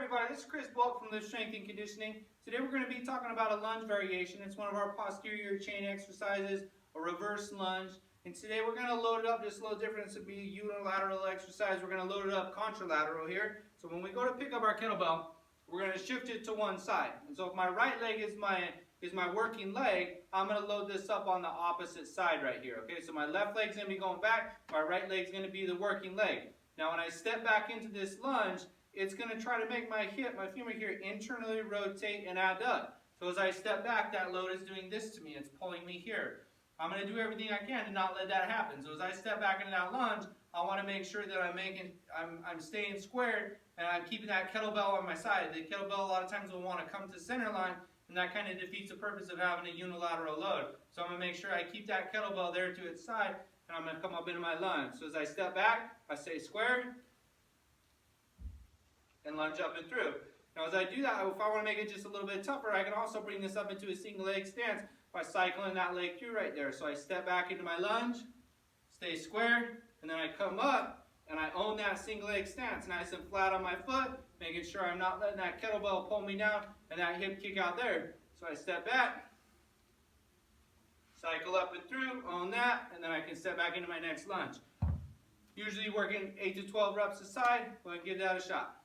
everybody, this is Chris Bulk from Live Strength and Conditioning. Today we're going to be talking about a lunge variation. It's one of our posterior chain exercises, a reverse lunge. And today we're going to load it up just a little different. This would be a unilateral exercise. We're going to load it up contralateral here. So when we go to pick up our kettlebell, we're going to shift it to one side. And so if my right leg is my working leg, I'm going to load this up on the opposite side right here. Okay, so my left leg's going to be going back, my right leg's going to be the working leg. Now when I step back into this lunge, it's going to try to make my femur here internally rotate and adduct. So as I step back, that load is doing this to me. It's pulling me here. I'm going to do everything I can to not let that happen. So as I step back into that lunge, I want to make sure that I'm staying squared and I'm keeping that kettlebell on my side. The kettlebell a lot of times will want to come to center line, and that kind of defeats the purpose of having a unilateral load. So I'm going to make sure I keep that kettlebell there to its side, and I'm going to come up into my lunge. So as I step back, I stay square and lunge up and through. Now as I do that, if I want to make it just a little bit tougher, I can also bring this up into a single leg stance by cycling that leg through right there. So I step back into my lunge, stay square, and then I come up and I own that single leg stance nice and flat on my foot, making sure I'm not letting that kettlebell pull me down and that hip kick out there. So I step back, cycle up and through, own that, and then I can step back into my next lunge. Usually working 8 to 12 reps a side. Go ahead and give that a shot.